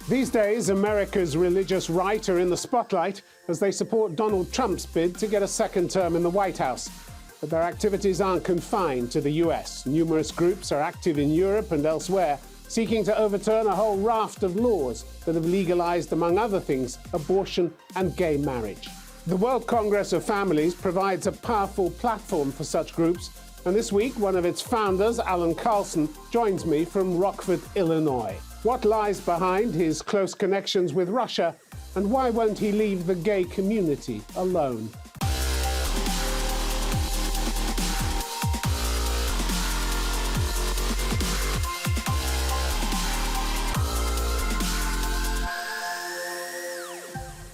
These days, America's religious right are in the spotlight as they support Donald Trump's bid to get a second term in the White House. But their activities aren't confined to the US. Numerous groups are active in Europe and elsewhere, seeking to overturn a whole raft of laws that have legalized, among other things, abortion and gay marriage. The World Congress of Families provides a powerful platform for such groups, and this week, one of its founders, Allan Carlson, joins me from Rockford, Illinois. What lies behind his close connections with Russia, and why won't he leave the gay community alone?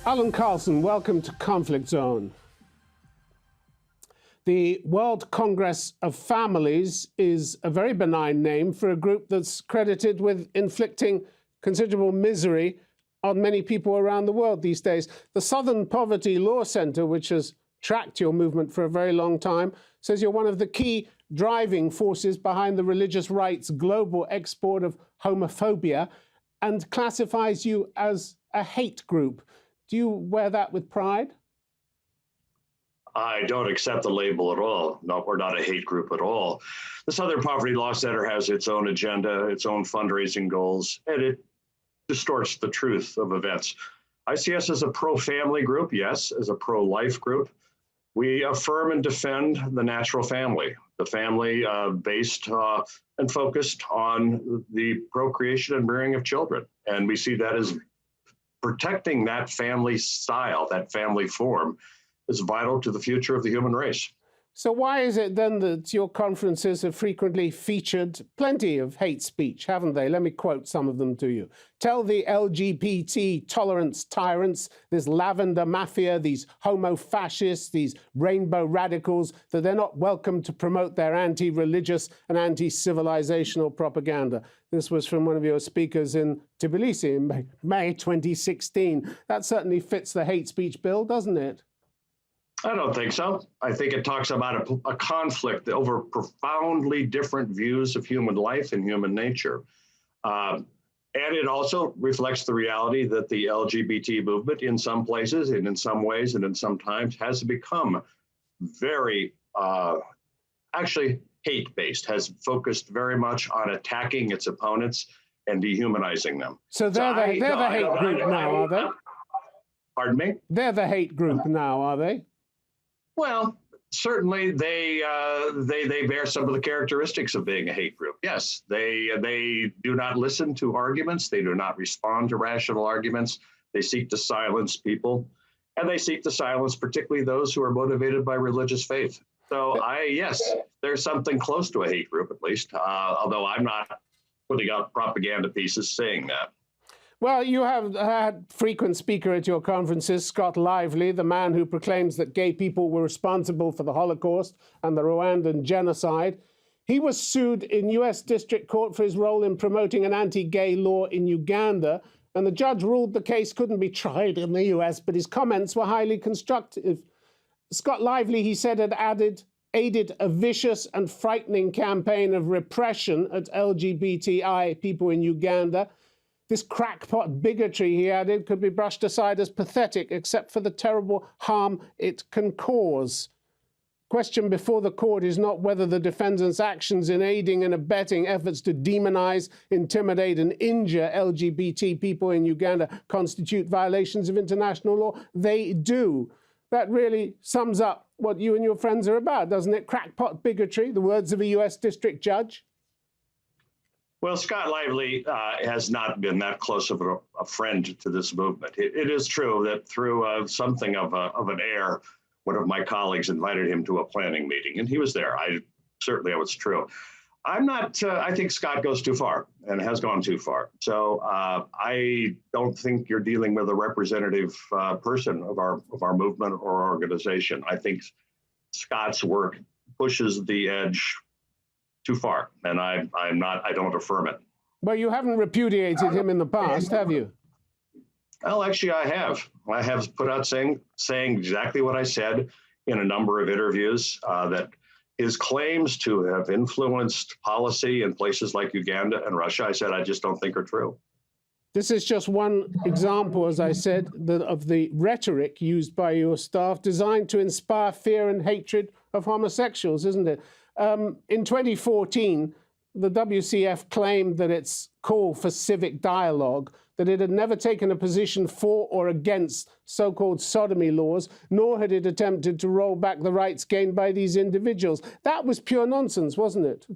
Allan Carlson, welcome to Conflict Zone. The World Congress of Families is a very benign name for a group that's credited with inflicting considerable misery on many people around the world these days. The Southern Poverty Law Center, which has tracked your movement for a very long time, says you're one of the key driving forces behind the religious right's global export of homophobia and classifies you as a hate group. Do you wear that with pride? I don't accept the label at all. No, we're not a hate group at all. The Southern Poverty Law Center has its own agenda, its own fundraising goals, and it distorts the truth of events. I see us as a pro-family group, yes, as a pro-life group. We affirm and defend the natural family, the family based and focused on the procreation and rearing of children. And we see that as protecting that family style, that family form, is vital to the future of the human race. So why is it then that your conferences have frequently featured plenty of hate speech, haven't they? Let me quote some of them to you. Tell the LGBT tolerance tyrants, this lavender mafia, these homo fascists, these rainbow radicals, that they're not welcome to promote their anti-religious and anti-civilizational propaganda. This was from one of your speakers in Tbilisi in May 2016. That certainly fits the hate speech bill, doesn't it? I don't think so. I think it talks about a conflict over profoundly different views of human life and human nature. And it also reflects the reality that the LGBT movement in some places and in some ways and in some times has become very, actually hate-based, has focused very much on attacking its opponents and dehumanizing them. So they're the hate group now, are they? Pardon me? They're the hate group now, are they? Well, certainly they bear some of the characteristics of being a hate group. Yes, they do not listen to arguments. They do not respond to rational arguments. They seek to silence people, and they seek to silence particularly those who are motivated by religious faith. So yes, there's something close to a hate group at least, although I'm not putting out propaganda pieces saying that. Well, you have had frequent speaker at your conferences, Scott Lively, the man who proclaims that gay people were responsible for the Holocaust and the Rwandan genocide. He was sued in US District Court for his role in promoting an anti-gay law in Uganda, and the judge ruled the case couldn't be tried in the US, but his comments were highly constructive. Scott Lively, he said, had aided a vicious and frightening campaign of repression at LGBTI people in Uganda. This crackpot bigotry, he added, could be brushed aside as pathetic, except for the terrible harm it can cause. Question before the court is not whether the defendant's actions in aiding and abetting efforts to demonize, intimidate, and injure LGBT people in Uganda constitute violations of international law. They do. That really sums up what you and your friends are about, doesn't it? Crackpot bigotry, the words of a US district judge. Well, Scott Lively has not been that close of a friend to this movement. It is true that through something of an error, one of my colleagues invited him to a planning meeting, and he was there. Certainly, it was true. I'm not. I think Scott goes too far and has gone too far. So I don't think you're dealing with a representative person of our movement or organization. I think Scott's work pushes the edge too far, and I don't affirm it. Well, you haven't repudiated him in the past, have you? Well, actually, I have. I have put out saying exactly what I said in a number of interviews, that his claims to have influenced policy in places like Uganda and Russia, I said, I just don't think are true. This is just one example, as I said, of the rhetoric used by your staff designed to inspire fear and hatred of homosexuals, isn't it? In 2014, the WCF claimed that its call for civic dialogue, that it had never taken a position for or against so-called sodomy laws, nor had it attempted to roll back the rights gained by these individuals. That was pure nonsense, wasn't it?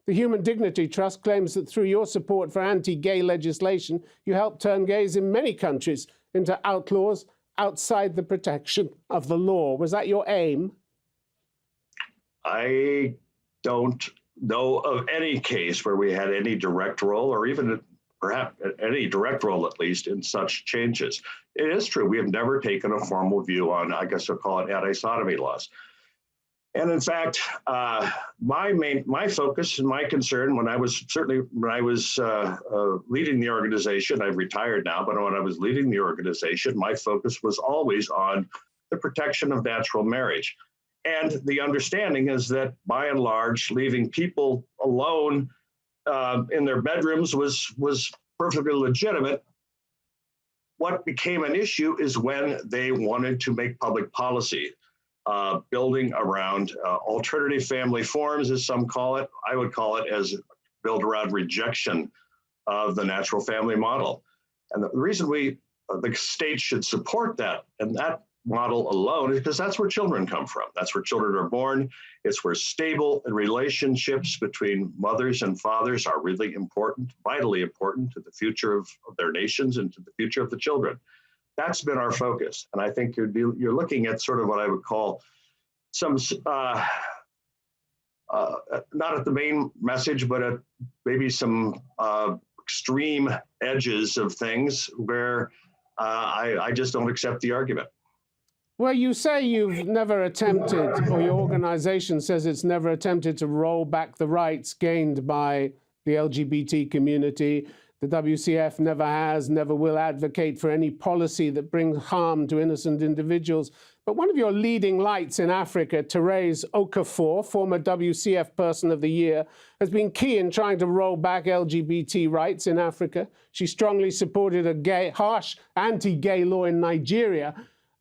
The Human Dignity Trust claims that through your support for anti-gay legislation, you helped turn gays in many countries into outlaws outside the protection of the law. Was that your aim? I don't know of any case where we had any direct role, or even perhaps any direct role, at least, in such changes. It is true, we have never taken a formal view on, I guess I'll call it, anti-sodomy laws. And in fact, my focus and my concern when I was leading the organization, I've retired now, but when I was leading the organization, my focus was always on the protection of natural marriage. And the understanding is that by and large, leaving people alone in their bedrooms was perfectly legitimate. What became an issue is when they wanted to make public policy. Building around alternative family forms, as some call it. I would call it as build around rejection of the natural family model. And the reason the state should support that and that model alone is because that's where children come from. That's where children are born. It's where stable relationships between mothers and fathers are really important, vitally important to the future of their nations and to the future of the children. That's been our focus. And I think you're looking at sort of what I would call some, not at the main message, but at maybe some extreme edges of things where I just don't accept the argument. Well, you say you've never attempted, or your organization says it's never attempted to roll back the rights gained by the LGBT community. The WCF never has, never will advocate for any policy that brings harm to innocent individuals. But one of your leading lights in Africa, Therese Okafor, former WCF Person of the Year, has been key in trying to roll back LGBT rights in Africa. She strongly supported a harsh anti-gay law in Nigeria.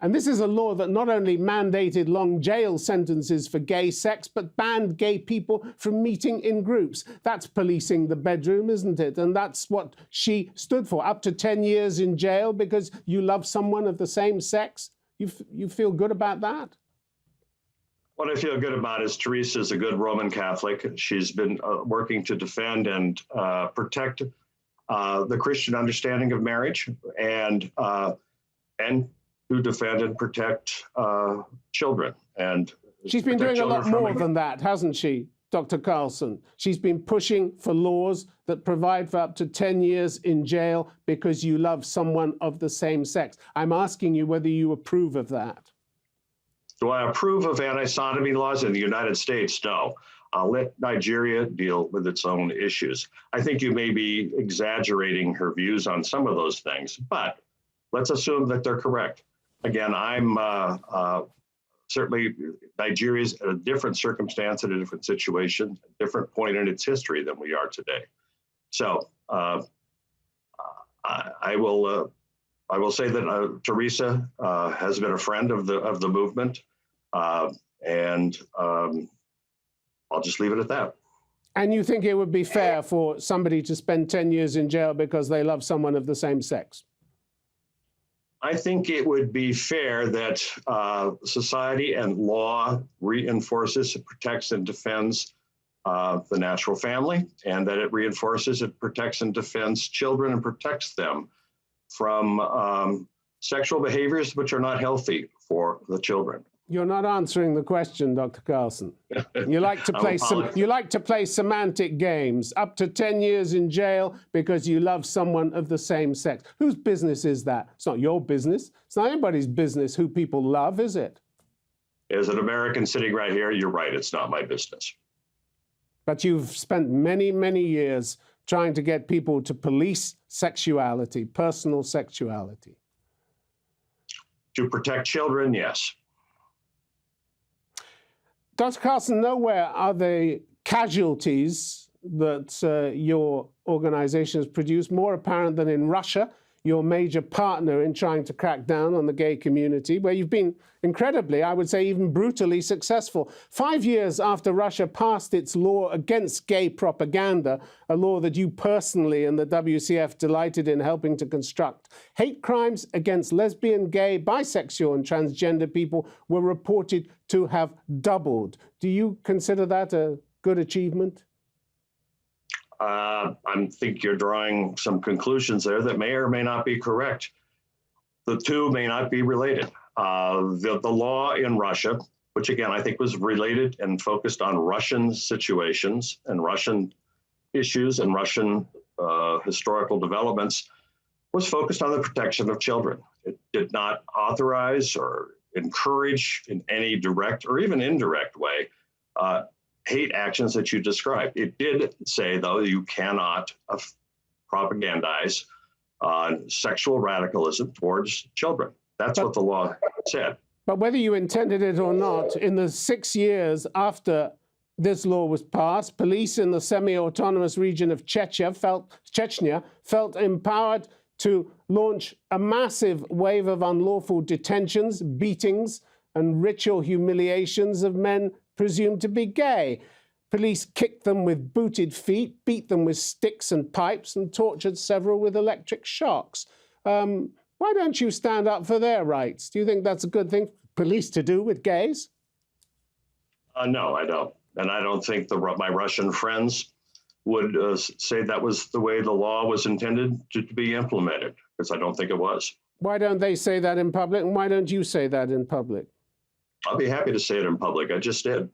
And this is a law that not only mandated long jail sentences for gay sex, but banned gay people from meeting in groups. That's policing the bedroom, isn't it? And that's what she stood for. Up to 10 years in jail because you love someone of the same sex? You feel good about that? What I feel good about is Teresa is a good Roman Catholic. She's been working to defend and protect the Christian understanding of marriage and to defend and protect children. And she's been doing a lot more than that, hasn't she, Dr. Carlson? She's been pushing for laws that provide for up to 10 years in jail because you love someone of the same sex. I'm asking you whether you approve of that. Do I approve of anti-sodomy laws in the United States? No. I'll let Nigeria deal with its own issues. I think you may be exaggerating her views on some of those things, but let's assume that they're correct. Again, I'm certainly, Nigeria's at a different circumstance, at a different situation, a different point in its history than we are today. So I will say that Teresa has been a friend of the movement, and I'll just leave it at that. And you think it would be fair for somebody to spend 10 years in jail because they love someone of the same sex? I think it would be fair that society and law reinforces, protects, and defends the natural family, and that it reinforces, it protects, and defends children and protects them from sexual behaviors which are not healthy for the children. You're not answering the question, Dr. Carlson. You like to play semantic games. Up to 10 years in jail because you love someone of the same sex. Whose business is that? It's not your business. It's not anybody's business who people love, is it? As an American sitting right here, you're right. It's not my business. But you've spent many, many years trying to get people to police sexuality, personal sexuality. To protect children, yes. Dr. Carlson, nowhere are the casualties that your organization has produced, more apparent than in Russia, your major partner in trying to crack down on the gay community, where you've been incredibly, I would say even brutally successful. 5 years after Russia passed its law against gay propaganda, a law that you personally and the WCF delighted in helping to construct, hate crimes against lesbian, gay, bisexual and transgender people were reported to have doubled. Do you consider that a good achievement? I think you're drawing some conclusions there that may or may not be correct. The two may not be related. The law in Russia, which again, I think was related and focused on Russian situations and Russian issues and Russian historical developments, was focused on the protection of children. It did not authorize or encourage in any direct or even indirect way hate actions that you described. It did say, though, you cannot propagandize sexual radicalism towards children. That's what the law said. But whether you intended it or not, in the 6 years after this law was passed, police in the semi-autonomous region of Chechnya felt empowered to launch a massive wave of unlawful detentions, beatings, and ritual humiliations of men presumed to be gay. Police kicked them with booted feet, beat them with sticks and pipes, and tortured several with electric shocks. Why don't you stand up for their rights? Do you think that's a good thing for police to do with gays? No, I don't. And I don't think my Russian friends would say that was the way the law was intended to be implemented, because I don't think it was. Why don't they say that in public, and why don't you say that in public? I'll be happy to say it in public. I just did.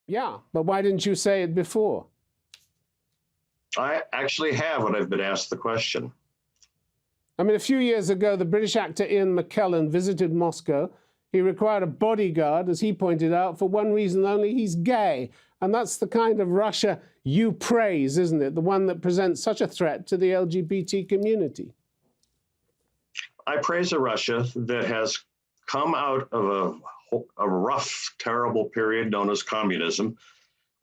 Yeah, but why didn't you say it before? I actually have when I've been asked the question. I mean, a few years ago, the British actor Ian McKellen visited Moscow. He required a bodyguard, as he pointed out, for one reason only: he's gay. And that's the kind of Russia you praise, isn't it? The one that presents such a threat to the LGBT community. I praise a Russia that has come out of a rough, terrible period known as communism,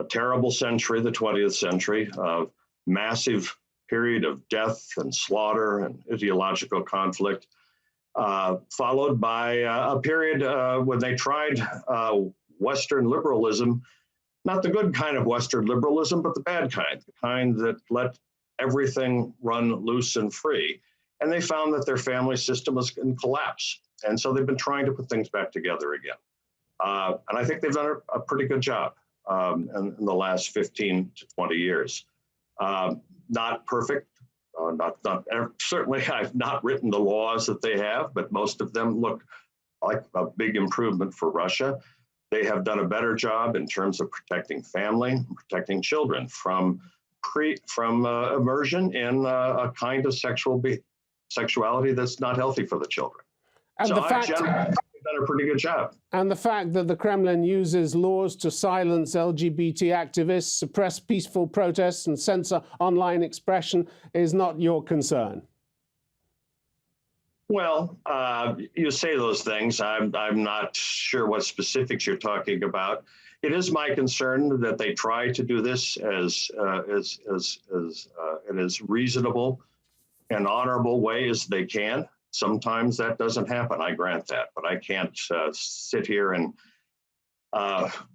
a terrible century, the 20th century, a massive period of death and slaughter and ideological conflict, followed by a period when they tried Western liberalism, not the good kind of Western liberalism, but the bad kind, the kind that let everything run loose and free. And they found that their family system was in collapse. And so they've been trying to put things back together again. And I think they've done a pretty good job in the last 15 to 20 years. Not perfect, certainly I've not written the laws that they have, but most of them look like a big improvement for Russia. They have done a better job in terms of protecting family, and protecting children from immersion in a kind of sexuality that's not healthy for the children. And so the fact, I've done a pretty good job. And the fact that the Kremlin uses laws to silence LGBT activists, suppress peaceful protests, and censor online expression is not your concern. Well, you say those things. I'm not sure what specifics you're talking about. It is my concern that they try to do this as reasonable and honorable way as they can. Sometimes that doesn't happen. I grant that, but I can't sit here and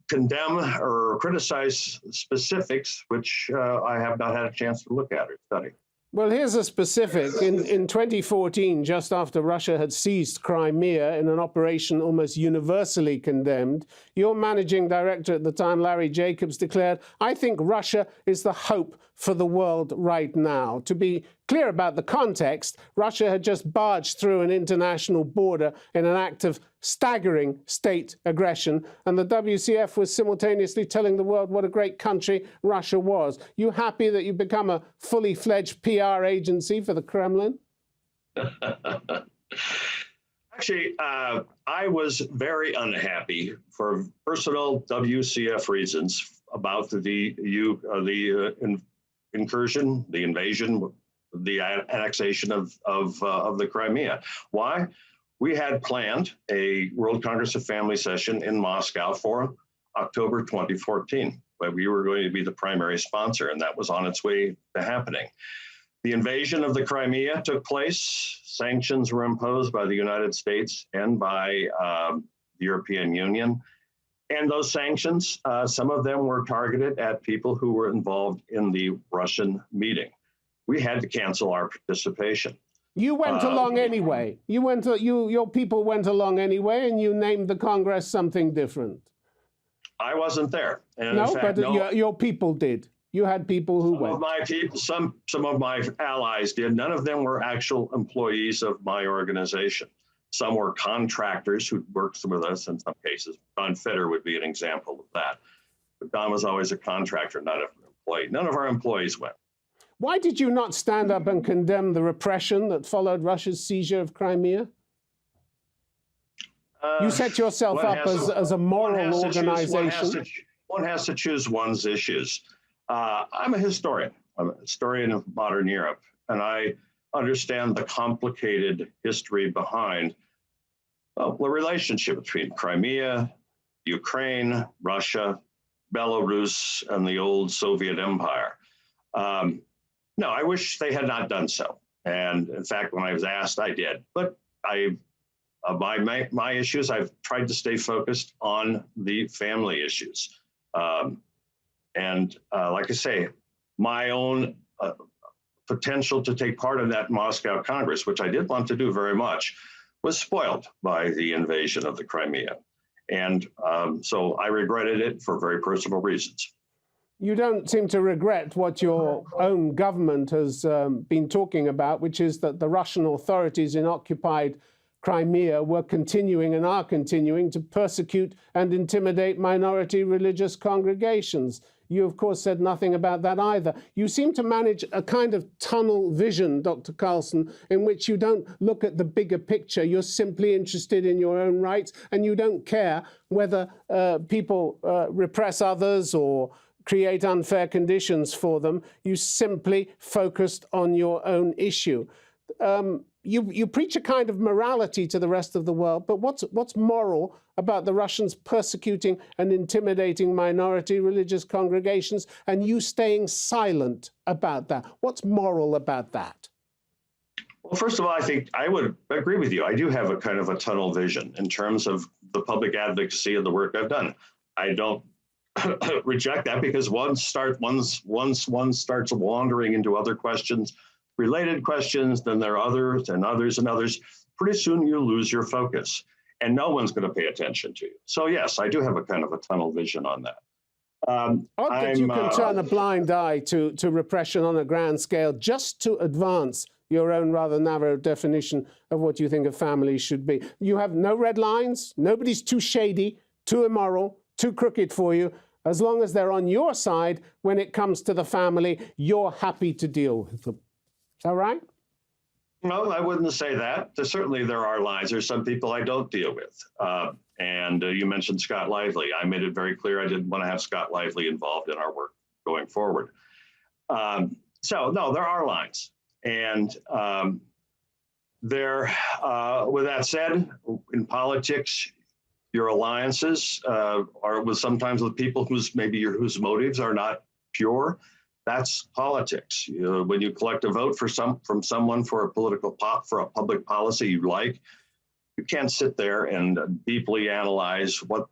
condemn or criticize specifics, which I have not had a chance to look at or study. Well, here's a specific. In 2014, just after Russia had seized Crimea in an operation almost universally condemned, your managing director at the time, Larry Jacobs, declared, "I think Russia is the hope for the world right now." To be clear about the context, Russia had just barged through an international border in an act of staggering state aggression, and the WCF was simultaneously telling the world what a great country Russia was. You happy that you've become a fully fledged PR agency for the Kremlin? Actually, I was very unhappy for personal WCF reasons about the incursion, the invasion, the annexation of the Crimea. Why? We had planned a World Congress of Family session in Moscow for October 2014. but we were going to be the primary sponsor, and that was on its way to happening. The invasion of the Crimea took place. Sanctions were imposed by the United States and by the European Union. And those sanctions, some of them were targeted at people who were involved in the Russian meeting. We had to cancel our participation. You went along anyway. Your people went along anyway, and you named the Congress something different. I wasn't there. And no, in fact, but your people did. You had people who went. Of my people, some of my allies did. None of them were actual employees of my organization. Some were contractors who worked with us in some cases. Don Fitter would be an example of that. But Don was always a contractor, not an employee. None of our employees went. Why did you not stand up and condemn the repression that followed Russia's seizure of Crimea? You set yourself up as a moral organization. One has to choose one's issues. I'm a historian. I'm a historian of modern Europe, and I understand the complicated history behind the relationship between Crimea, Ukraine, Russia, Belarus, and the old Soviet Empire. No, I wish they had not done so. And in fact, when I was asked, I did. But my issues, I've tried to stay focused on the family issues. Like I say, my own potential to take part in that Moscow Congress, which I did want to do very much, was spoiled by the invasion of the Crimea. And so I regretted it for very personal reasons. You don't seem to regret what your own government has been talking about, which is that the Russian authorities in occupied Crimea were continuing and are continuing to persecute and intimidate minority religious congregations. You, of course, said nothing about that either. You seem to manage a kind of tunnel vision, Dr. Carlson, in which you don't look at the bigger picture. You're simply interested in your own rights, and you don't care whether people repress others or create unfair conditions for them. You simply focused on your own issue. You preach a kind of morality to the rest of the world, but what's moral about the Russians persecuting and intimidating minority religious congregations and you staying silent about that? What's moral about that? Well, first of all, I think I would agree with you. I do have a kind of a tunnel vision in terms of the public advocacy of the work I've done. I don't reject that because once one starts wandering into other questions, related questions, then there are others and others and others. Pretty soon you lose your focus and no one's going to pay attention to you. So yes, I do have a kind of a tunnel vision on that. Odd that you can turn a blind eye to repression on a grand scale just to advance your own rather narrow definition of what you think a family should be. You have no red lines, nobody's too shady, too immoral, too crooked for you. As long as they're on your side when it comes to the family, you're happy to deal with them. Is that right? No, I wouldn't say that. Certainly there are lines. There's some people I don't deal with. You mentioned Scott Lively. I made it very clear I didn't want to have Scott Lively involved in our work going forward. So no, there are lines. And with that said, in politics, your alliances are sometimes with people whose motives are not pure. That's politics. When you collect a vote from someone for a public policy you like, you can't sit there and deeply analyze what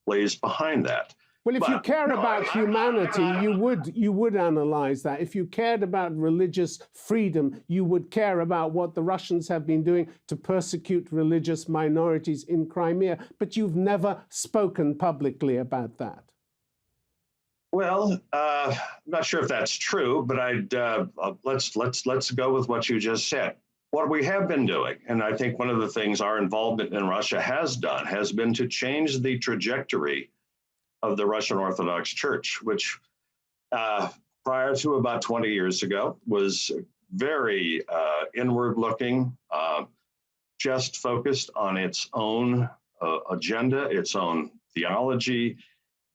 lays behind that. Well, if you cared about humanity, you would analyze that. If you cared about religious freedom, you would care about what the Russians have been doing to persecute religious minorities in Crimea. But you've never spoken publicly about that. Well, I'm not sure if that's true, but let's go with what you just said. What we have been doing, and I think one of the things our involvement in Russia has done, has been to change the trajectory of the Russian Orthodox Church, which prior to about 20 years ago was very inward-looking, just focused on its own agenda, its own theology,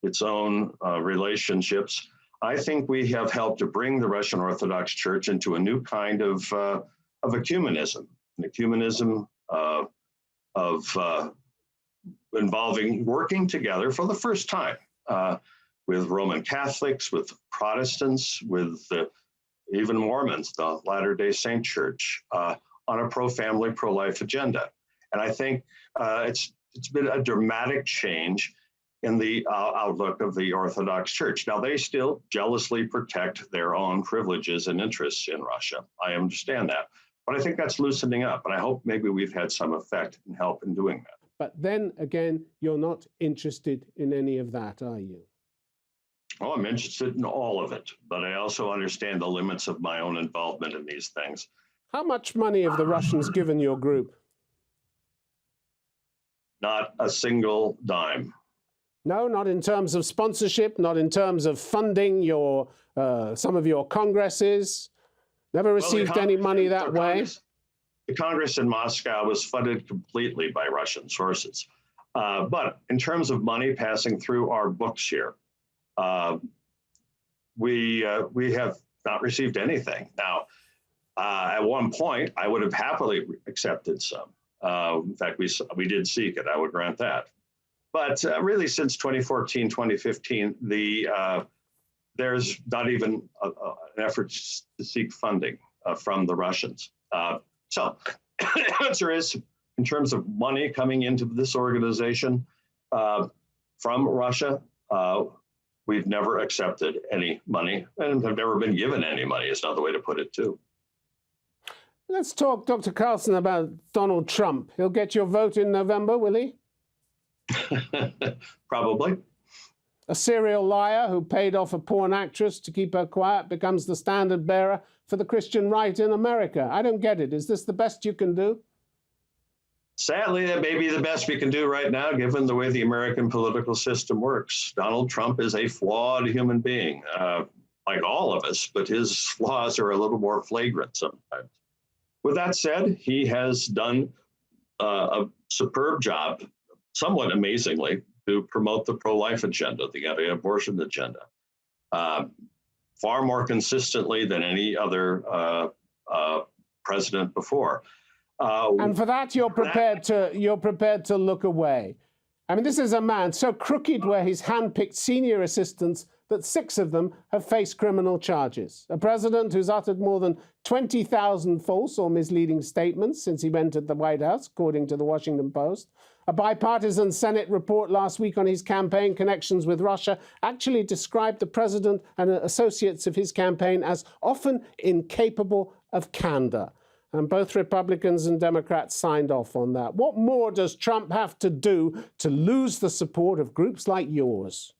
its own relationships. I think we have helped to bring the Russian Orthodox Church into a new kind of ecumenism, an ecumenism of involving working together for the first time with Roman Catholics, with Protestants, with even Mormons, the Latter-day Saint Church, on a pro-family, pro-life agenda. And I think it's been a dramatic change in the outlook of the Orthodox Church. Now, they still jealously protect their own privileges and interests in Russia. I understand that. But I think that's loosening up, and I hope maybe we've had some effect and help in doing that. But then again, you're not interested in any of that, are you? Oh, I'm interested in all of it, but I also understand the limits of my own involvement in these things. How much money have the Russians given your group? Not a single dime. No, not in terms of sponsorship, not in terms of funding your some of your congresses. Never received any money that way. The Congress in Moscow was funded completely by Russian sources. But in terms of money passing through our books here, we have not received anything. Now, at one point, I would have happily accepted some. In fact, we did seek it, I would grant that. But really, since 2014, 2015, there's not even an effort to seek funding from the Russians. So the answer is, in terms of money coming into this organization from Russia, we've never accepted any money and have never been given any money, is another way to put it, too. Let's talk, Dr. Carlson, about Donald Trump. He'll get your vote in November, will he? Probably. A serial liar who paid off a porn actress to keep her quiet becomes the standard bearer for the Christian right in America. I don't get it. Is this the best you can do? Sadly, that may be the best we can do right now, given the way the American political system works. Donald Trump is a flawed human being, like all of us, but his flaws are a little more flagrant sometimes. With that said, he has done a superb job, somewhat amazingly, to promote the pro-life agenda, the anti-abortion agenda, far more consistently than any other president before. And for that, you're prepared to look away. I mean, this is a man so crooked where he's handpicked senior assistants that 6 of them have faced criminal charges. A president who's uttered more than 20,000 false or misleading statements since he entered the White House, according to the Washington Post. A bipartisan Senate report last week on his campaign connections with Russia actually described the president and associates of his campaign as often incapable of candor. And both Republicans and Democrats signed off on that. What more does Trump have to do to lose the support of groups like yours?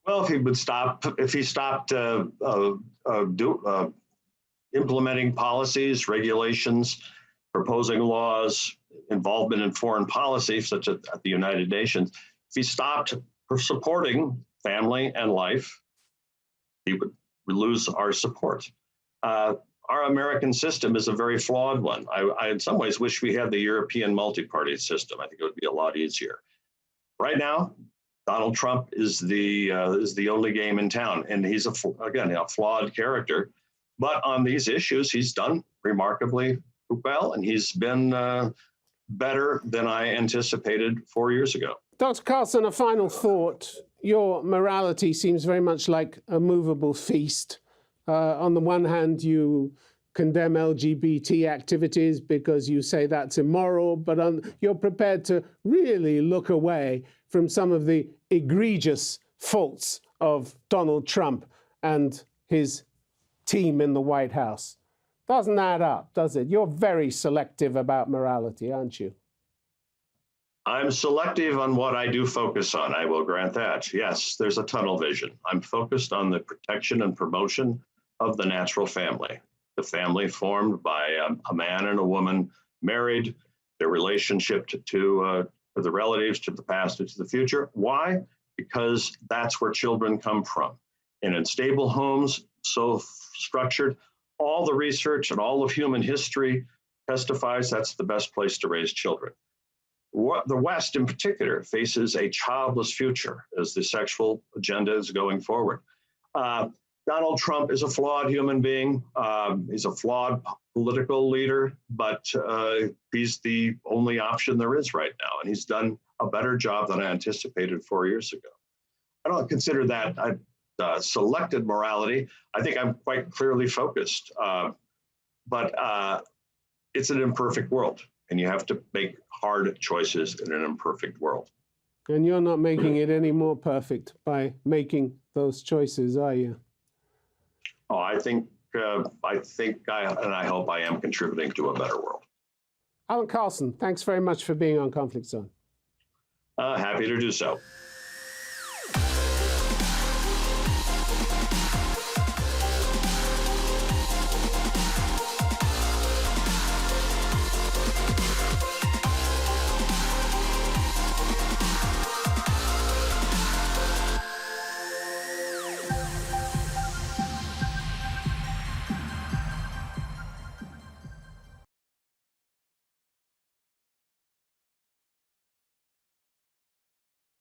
Well, if he stopped implementing policies, regulations, proposing laws, involvement in foreign policy, such as at the United Nations, if he stopped supporting family and life, he would lose our support. Our American system is a very flawed one. I in some ways wish we had the European multi-party system. I think it would be a lot easier. Right now, Donald Trump is the only game in town, and he's again a flawed character. But on these issues, he's done remarkably well, and he's been better than I anticipated 4 years ago. Dr. Carlson, a final thought. Your morality seems very much like a movable feast. On the one hand, you condemn LGBT activities because you say that's immoral, but you're prepared to really look away from some of the egregious faults of Donald Trump and his team in the White House. Doesn't add up, does it? You're very selective about morality, aren't you? I'm selective on what I do focus on. I will grant that. Yes, there's a tunnel vision. I'm focused on the protection and promotion of the natural family, the family formed by a man and a woman married, their relationship to the relatives, to the past, and to the future. Why? Because that's where children come from. And in stable homes, so structured, all the research and all of human history testifies that's the best place to raise children. The West, in particular, faces a childless future as the sexual agenda is going forward. Donald Trump is a flawed human being. He's a flawed political leader, but he's the only option there is right now. And he's done a better job than I anticipated 4 years ago. don't consider that selected morality. I think I'm quite clearly focused. But it's an imperfect world, and you have to make hard choices in an imperfect world. And you're not making it any more perfect by making those choices, are you? Oh, I think, and I hope I am contributing to a better world. Allan Carlson, thanks very much for being on Conflict Zone. Happy to do so.